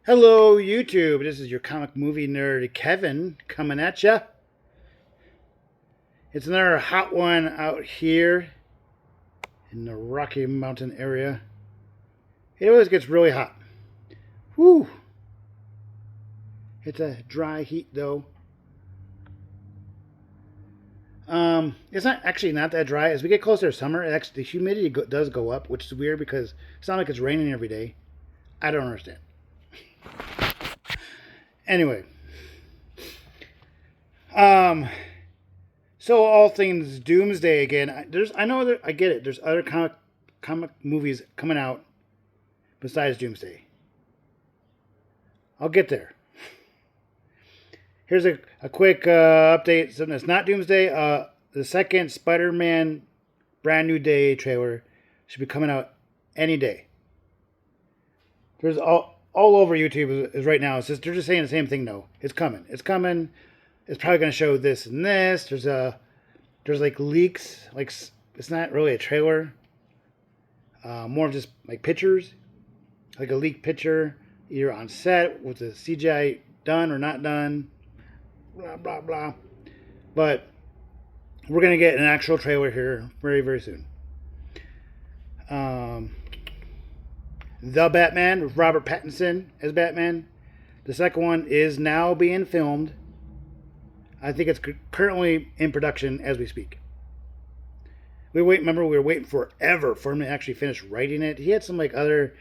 Hello, YouTube. This is your comic movie nerd, Kevin, coming at ya. It's another hot one out here in the Rocky Mountain area. It always gets really hot. Whew. It's a dry heat, though. It's not that dry. As we get closer to summer, the humidity does go up, which is weird because it's not like it's raining every day. I don't understand. Anyway, so all things Doomsday again. I get it. There's other comic movies coming out besides Doomsday. I'll get there. Here's a quick update. Something that's not Doomsday. The second Spider-Man Brand New Day trailer should be coming out any day. There's all over YouTube is right now. It's just they're just saying the same thing. No, it's coming. It's coming. It's probably going to show this and this. There's like leaks. Like it's not really a trailer. More of just like pictures, like a leaked picture, either on set with the CGI done or not done. Blah blah blah. But we're gonna get an actual trailer here very very soon. The Batman with Robert Pattinson as Batman. The second one is now being filmed. I think it's currently in production as we speak. Remember we were waiting forever for him to actually finish writing it. He had the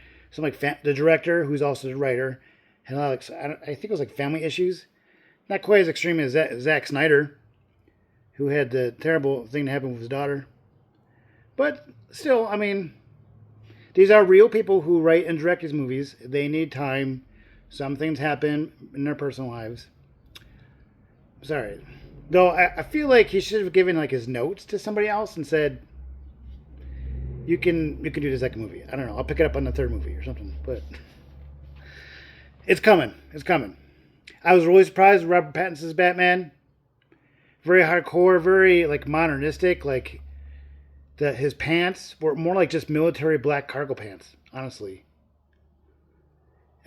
director, who's also the writer, had a lot of, I think it was like family issues. Not quite as extreme as Zack Snyder, who had the terrible thing that happened with his daughter. But still, I mean, these are real people who write and direct these movies. They need time. Some things happen in their personal lives. Sorry. Though I feel like he should have given like his notes to somebody else and said, you can do the second movie. I don't know. I'll pick it up on the third movie or something. But it's coming. It's coming. I was really surprised with Robert Pattinson's Batman. Very hardcore, very like modernistic, like his pants were more like just military black cargo pants, honestly.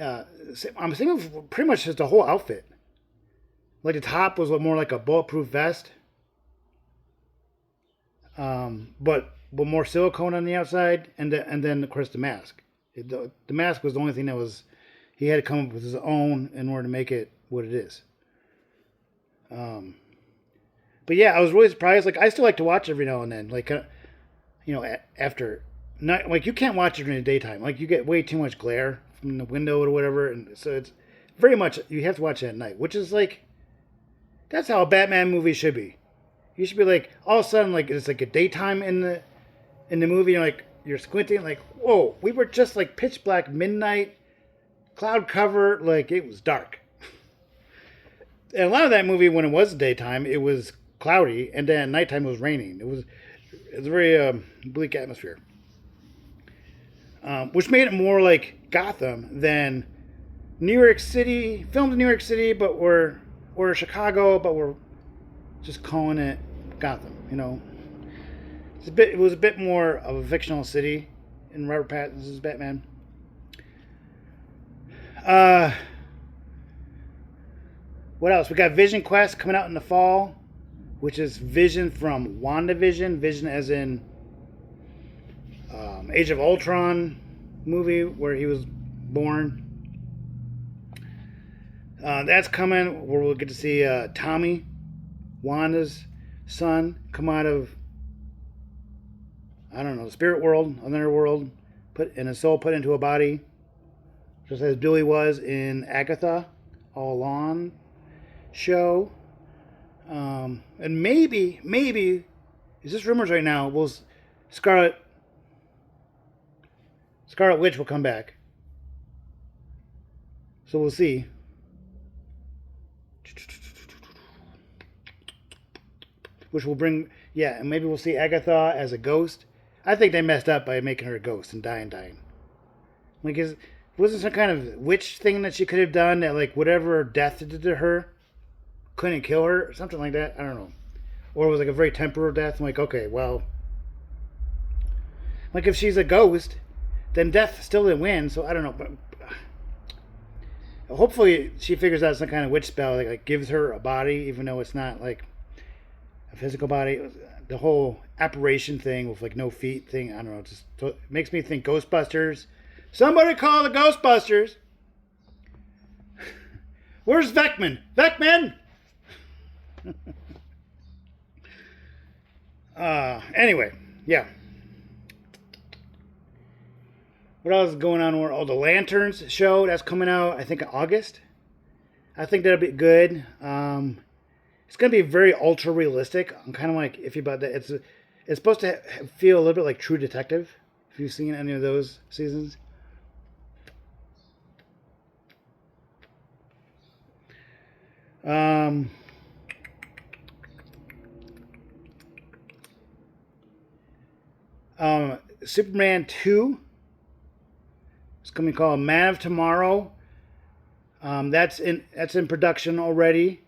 I'm thinking pretty much just the whole outfit. Like the top was more like a bulletproof vest, but more silicone on the outside, and then of course the mask. The mask was the only thing he had to come up with his own in order to make it what it is. But yeah, I was really surprised. Like I still like to watch every now and then, like. After night, like you can't watch it during the daytime. Like you get way too much glare from the window or whatever, and so it's very much you have to watch it at night, which is like that's how a Batman movie should be. You should be like all of a sudden like it's like a daytime in the movie. You're squinting, like whoa, we were just like pitch black midnight, cloud cover, like it was dark. And a lot of that movie, when it was daytime, it was cloudy, and then nighttime it was raining. It's a very bleak atmosphere, which made it more like Gotham than New York City. Filmed in New York City, but we're Chicago, but we're just calling it Gotham. It was a bit more of a fictional city in Robert Pattinson's Batman. What else? We got Vision Quest coming out in the fall, which is Vision from WandaVision. Vision as in Age of Ultron movie where he was born. That's coming where we'll get to see Tommy, Wanda's son, come out of, I don't know, the spirit world, another world, and his soul put into a body, just as Billy was in Agatha All Along show. And maybe, it's just rumors right now, Scarlet Witch will come back. So we'll see. Which will bring, and maybe we'll see Agatha as a ghost. I think they messed up by making her a ghost and dying. Like, wasn't some kind of witch thing that she could have done that, like, whatever death did to her couldn't kill her or something like that? I don't know. Or it was like a very temporary death. I'm like, okay, well, like if she's a ghost, then death still didn't win. So I don't know. But Hopefully, she figures out some kind of witch spell that like gives her a body, even though it's not like a physical body. The whole apparition thing with like no feet thing, I don't know, it just makes me think Ghostbusters. Somebody call the Ghostbusters. Where's Vecman? Vecman! Anyway, yeah. What else is going on? Oh, the Lanterns show that's coming out, I think, in August. I think that'll be good. It's gonna be very ultra realistic. I'm kind of like iffy about that. It's supposed to feel a little bit like True Detective. If you've seen any of those seasons. Um, Superman 2. It's going to be called Man of Tomorrow. That's in production already.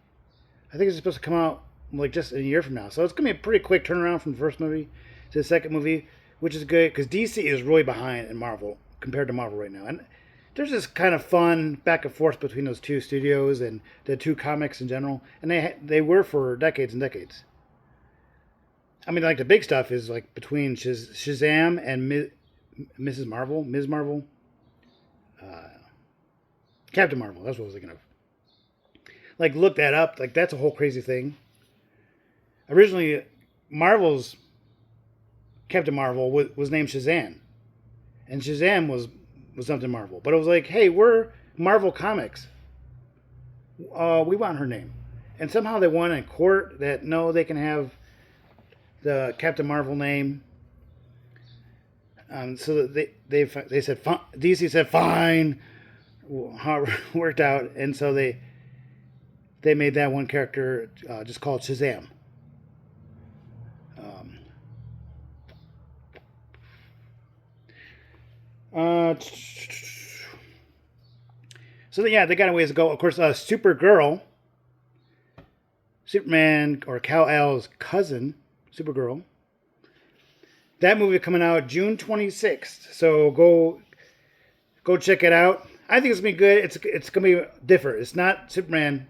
I think it's supposed to come out like just a year from now. So it's going to be a pretty quick turnaround from the first movie to the second movie, which is good because DC is really behind in Marvel compared to Marvel right now. And there's this kind of fun back and forth between those two studios and the two comics in general. And they were for decades and decades. I mean, like the big stuff is like between Shazam and Mrs. Marvel, Ms. Marvel, Captain Marvel. That's what I was thinking of. Like, look that up. Like, that's a whole crazy thing. Originally, Marvel's Captain Marvel was named Shazam, and Shazam was something Marvel. But it was like, hey, we're Marvel Comics. We want her name, and somehow they won in court that no, they can have the Captain Marvel name. So they said DC said fine, how it worked out, and so they made that one character just called Shazam. So yeah, they got a ways to go. Of course, Supergirl, Superman or Kal-El's cousin, Supergirl. That movie coming out June 26th. So go check it out. I think it's gonna be good. It's gonna be different. It's not Superman,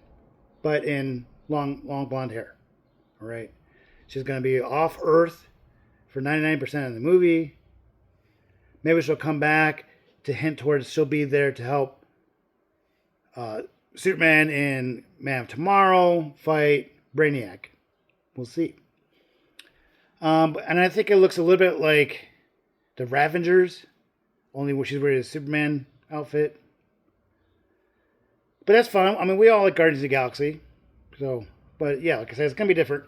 but in long blonde hair. All right. She's gonna be off Earth for 99% of the movie. Maybe she'll come back to hint towards she'll be there to help Superman in Man of Tomorrow fight Brainiac. We'll see. And I think it looks a little bit like the Ravengers, only when she's wearing a Superman outfit. But that's fun. I mean, we all like Guardians of the Galaxy. So, but yeah, like I said, it's going to be different.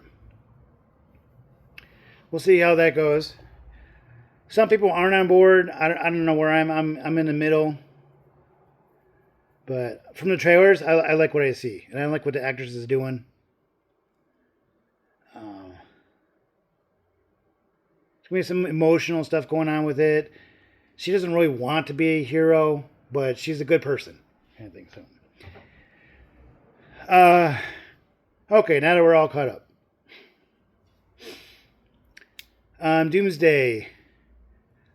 We'll see how that goes. Some people aren't on board. I don't know where I'm in the middle. But from the trailers, I like what I see. And I like what the actress is doing. There's going to be some emotional stuff going on with it. She doesn't really want to be a hero, but she's a good person. Kind of thing. So, okay, now that we're all caught up. Doomsday.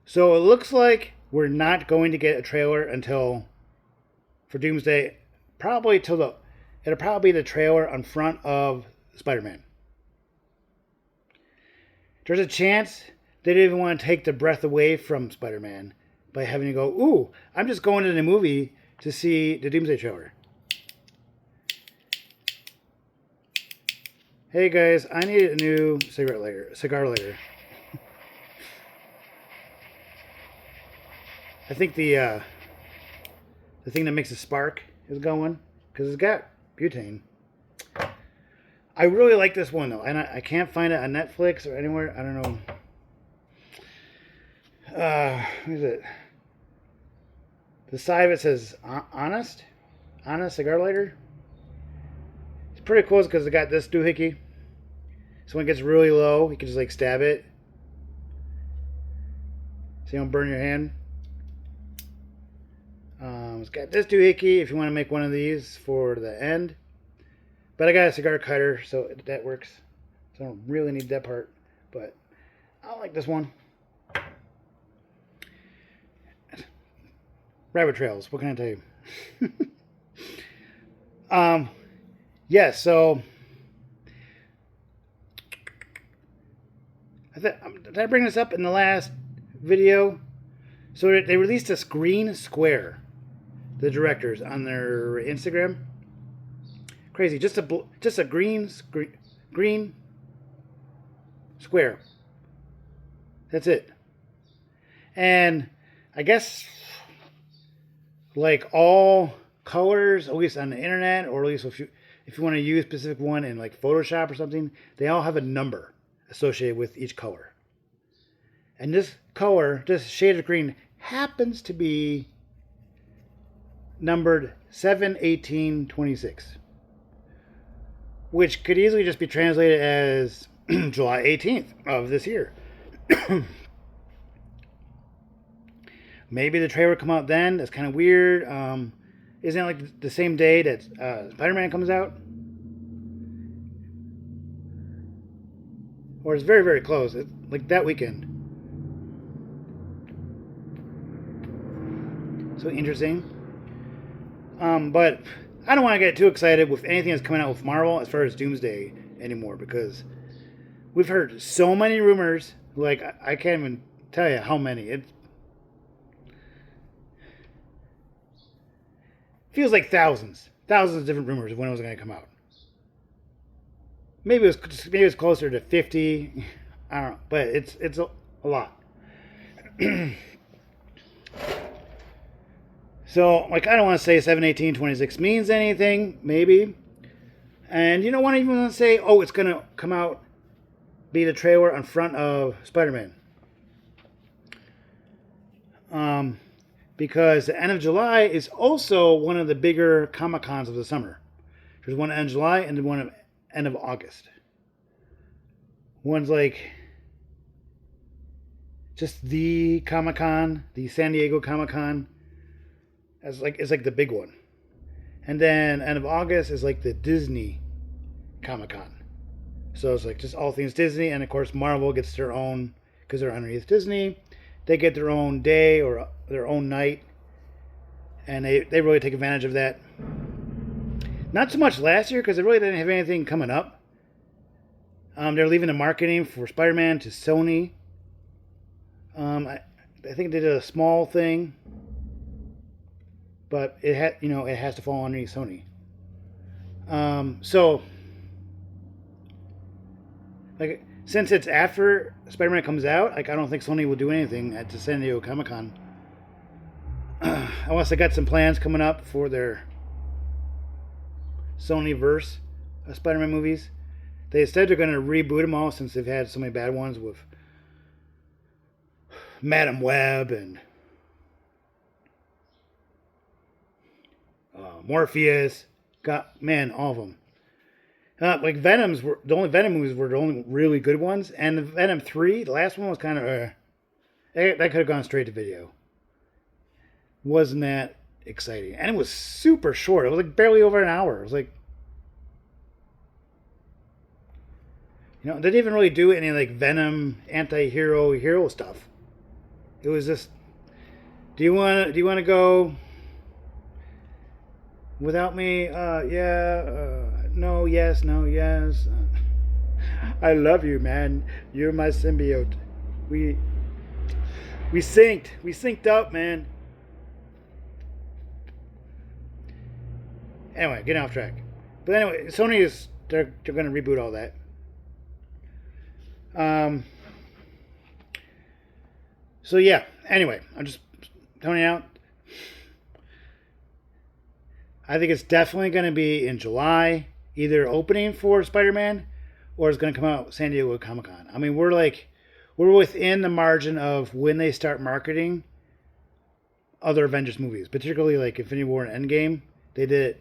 So it looks like we're not going to get a trailer until for Doomsday. It'll probably be the trailer on front of Spider-Man. There's a chance they didn't even want to take the breath away from Spider-Man by having to go, ooh, I'm just going to the movie to see the Doomsday trailer. Hey guys, I need a new cigar lighter. I think the thing that makes a spark is going because it's got butane. I really like this one though, and I can't find it on Netflix or anywhere. I don't know. What is it? The side of it says Honest cigar lighter. It's pretty cool because it got this doohickey. So when it gets really low, you can just like stab it. So you don't burn your hand. It's got this doohickey if you want to make one of these for the end. But I got a cigar cutter, so that works. So I don't really need that part. But I like this one. Rabbit trails, what can I tell you? Um, yeah. So did I bring this up in the last video? So they released a screen square, the directors, on their Instagram. Crazy, just a green square. That's it. And I guess like all colors, at least on the internet, or at least if you want to use a specific one in like Photoshop or something, they all have a number associated with each color. And this color, this shade of green, happens to be numbered 7/18/26, which could easily just be translated as July 18th of this year. Maybe the trailer will come out then. That's kind of weird. Isn't it like the same day that Spider-Man comes out? Or it's very, very close. It's like that weekend. So interesting. But I don't want to get too excited with anything that's coming out with Marvel as far as Doomsday anymore, because we've heard so many rumors. Like, I can't even tell you how many. It feels like thousands of different rumors of when it was going to come out. Maybe it was closer to 50. I don't know, but it's a lot. So, like, I don't want to say 7/18/26 means anything, maybe. And you don't want to even say, oh, it's going to come out, be the trailer in front of Spider-Man. Because the end of July is also one of the bigger Comic-Cons of the summer. There's one end of July and one at end of August. One's like just the Comic-Con, the San Diego Comic-Con. It's like the big one. And then end of August is like the Disney Comic-Con. So it's like just all things Disney, and of course Marvel gets their own, because they're underneath Disney, they get their own day or their own night, and they really take advantage of that. Not so much last year, because they really didn't have anything coming up. They're leaving the marketing for Spider-Man to Sony. I think they did a small thing, but it has to fall underneath Sony. So, like, since it's after Spider-Man comes out, like, I don't think Sony will do anything at the San Diego Comic-Con. Unless they got some plans coming up for their Sony-verse of Spider-Man movies. They said they're going to reboot them all since they've had so many bad ones with Madam Web and Morpheus. All of them. Like the only Venom movies were the only really good ones, and the Venom 3, the last one was kind of that could have gone straight to video. Wasn't that exciting, and it was super short. It was like barely over an hour. It was like, they didn't even really do any like Venom anti-hero stuff. It was just, do you want to go without me? No, yes, no, yes. I love you, man. You're my symbiote. We synced up, man. Anyway, getting off track. But anyway, Sony they're going to reboot all that. So yeah. Anyway, I'm just telling you out. I think it's definitely going to be in July, either opening for Spider-Man, or it's going to come out San Diego Comic-Con. I mean, we're within the margin of when they start marketing other Avengers movies, particularly like Infinity War and Endgame. They did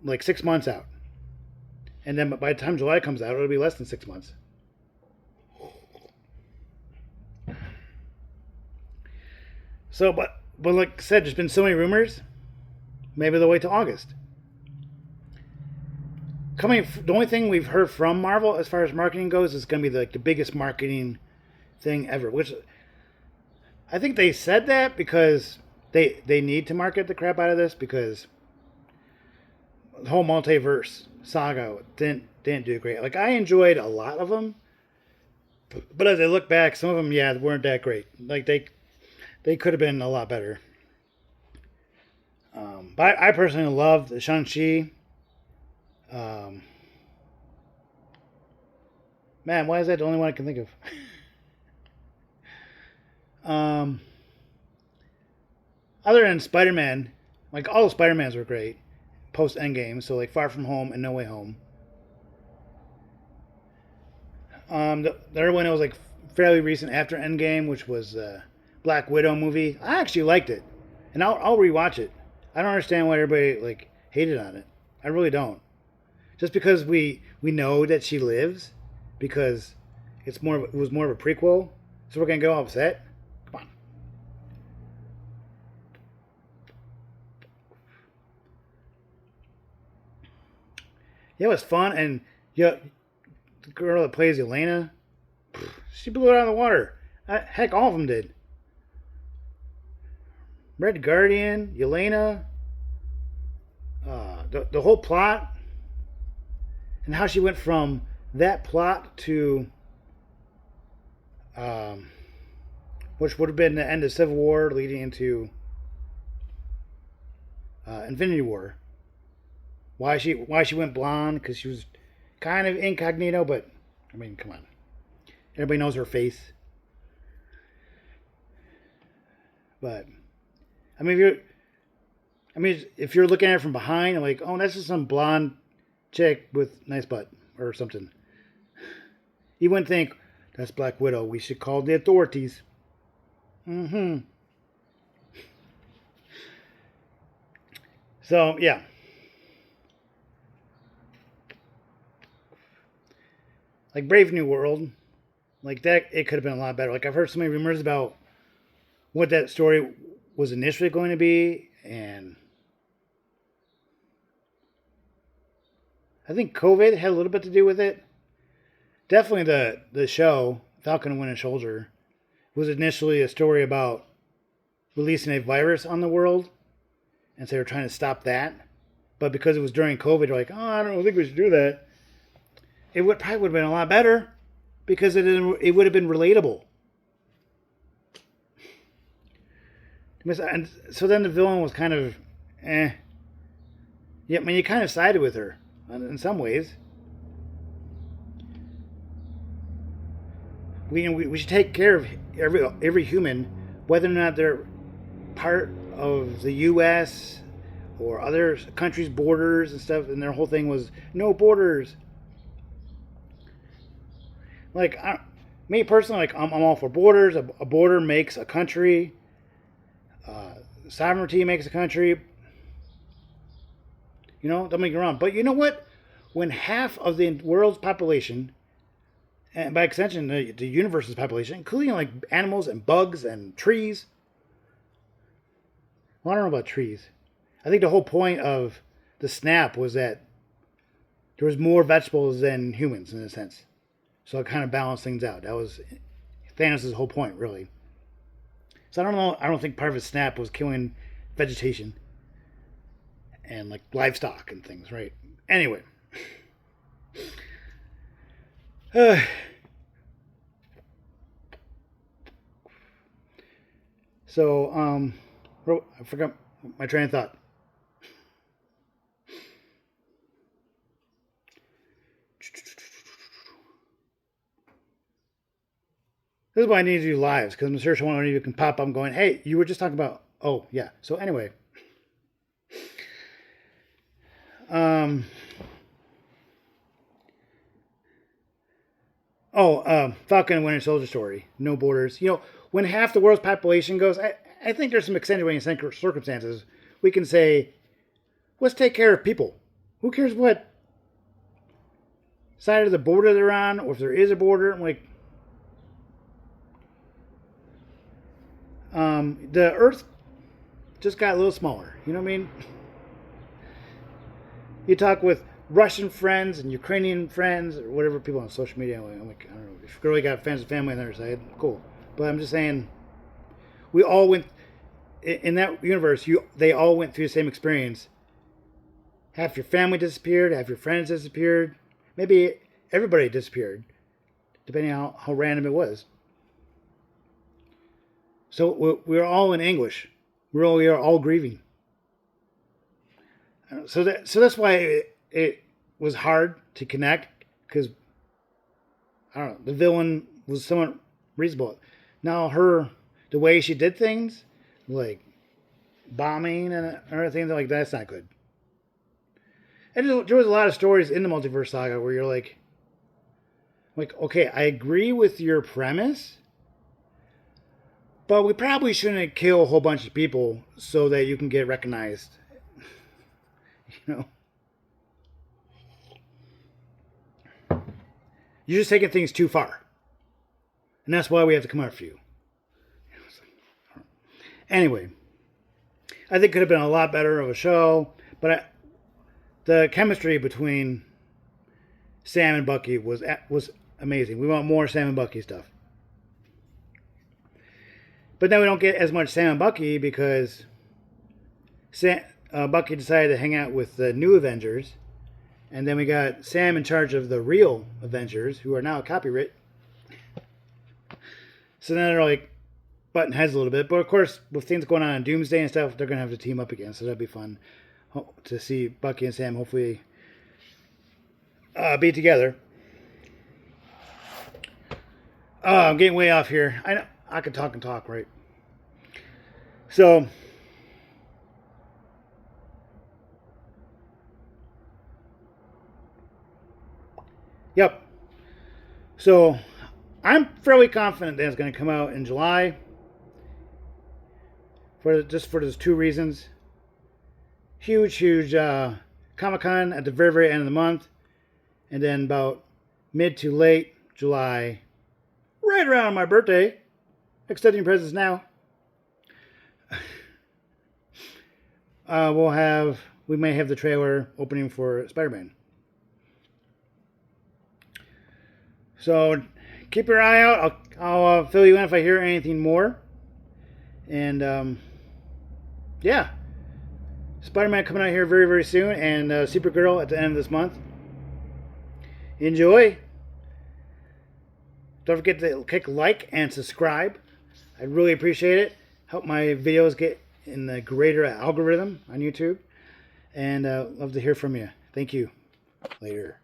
like 6 months out, and then by the time July comes out, it'll be less than 6 months. So, but like I said, there's been so many rumors. Maybe they'll wait till August. The only thing we've heard from Marvel as far as marketing goes is going to be like the biggest marketing thing ever. Which I think they said that because they need to market the crap out of this, because the whole multiverse saga didn't do great. Like I enjoyed a lot of them, but as I look back, some of them weren't that great. Like they could have been a lot better. But I personally loved the Shang-Chi. Um, Man, why is that the only one I can think of? um, Other than Spider-Man, like all the Spider-Mans were great post Endgame. So like Far From Home and No Way Home. The other one that was like fairly recent after Endgame, which was Black Widow movie. I actually liked it, and I'll rewatch it. I don't understand why everybody like hated on it. I really don't. Just because we know that she lives, because it was more of a prequel, so we're gonna go upset. Come on. Yeah, it was fun, and yeah, the girl that plays Elena, she blew it out of the water. Heck, all of them did. Red Guardian, Elena, the whole plot, and how she went from that plot to, um, which would have been the end of Civil War, leading into Infinity War. Why she went blonde? Because she was kind of incognito, but I mean, come on, everybody knows her face. But I mean, if you're looking at it from behind, I'm like, oh, that's just some blonde chick with nice butt or something. You wouldn't think that's Black Widow. We should call the authorities. Mm-hmm. So yeah. Like Brave New World, like that, it could have been a lot better. Like I've heard so many rumors about what that story was initially going to be, and I think COVID had a little bit to do with it. Definitely the show Falcon and Winter Soldier was initially a story about releasing a virus on the world, and so they were trying to stop that. But because it was during COVID, they're like, oh, I don't think we should do that. It probably would have been a lot better because it would have been relatable. And so then the villain was kind of, eh. Yeah, I mean, you kind of sided with her in some ways. We should take care of every human, whether or not they're part of the U.S. or other countries' borders and stuff. And their whole thing was no borders. Like me personally, like I'm all for borders. A border makes a country. Sovereignty makes a country. You know, don't make me wrong. But you know what? When half of the world's population, and by extension the universe's population, including like animals and bugs and trees. Well, I don't know about trees. I think the whole point of the snap was that there was more vegetables than humans in a sense. So it kind of balanced things out. That was Thanos' whole point, really. So I don't know. I don't think part of his snap was killing vegetation and like livestock and things, right? Anyway. So I forgot my train of thought. This is why I need to do lives, because I'm sure someone of you can pop up going, hey, you were just talking about, oh, yeah. So anyway. Falcon and Winter Soldier story. No borders. You know, when half the world's population goes, I think there's some extenuating circumstances. We can say, let's take care of people. Who cares what side of the border they're on, or if there is a border? I'm like, the Earth just got a little smaller. You know what I mean? You talk with Russian friends and Ukrainian friends, or whatever people on social media. I'm like, I don't know. If you really got friends and family on the other side, cool. But I'm just saying, we all went in that universe. They all went through the same experience, half your family disappeared, half your friends disappeared, maybe everybody disappeared, depending on how random it was. So we're all in anguish. We are all grieving. So that's why it was hard to connect, because I don't know, the villain was somewhat reasonable. Now the way she did things, like bombing and everything, like that's not good. And there was a lot of stories in the Multiverse Saga where you're like, okay, I agree with your premise, but we probably shouldn't kill a whole bunch of people so that you can get recognized. You know, you're just taking things too far, and that's why we have to come after you. Anyway, I think it could have been a lot better of a show, but the chemistry between Sam and Bucky was amazing. We want more Sam and Bucky stuff. But then we don't get as much Sam and Bucky because Bucky decided to hang out with the new Avengers. And then we got Sam in charge of the real Avengers, who are now copyright. So then they're like butting heads a little bit. But of course, with things going on in Doomsday and stuff, they're going to have to team up again. So that'd be fun to see Bucky and Sam hopefully be together. I'm getting way off here. I know I could talk and talk, right? So, yep. So, I'm fairly confident that it's going to come out in July. Just for those two reasons. Huge Comic-Con at the very, very end of the month. And then about mid to late July, right around my birthday, extending presents now. We may have the trailer opening for Spider-Man. So keep your eye out. I'll fill you in if I hear anything more. And yeah, Spider-Man coming out here very, very soon, and Supergirl at the end of this month. Enjoy. Don't forget to click like and subscribe. I'd really appreciate it. Help my videos get in the greater algorithm on YouTube. And love to hear from you. Thank you. Later.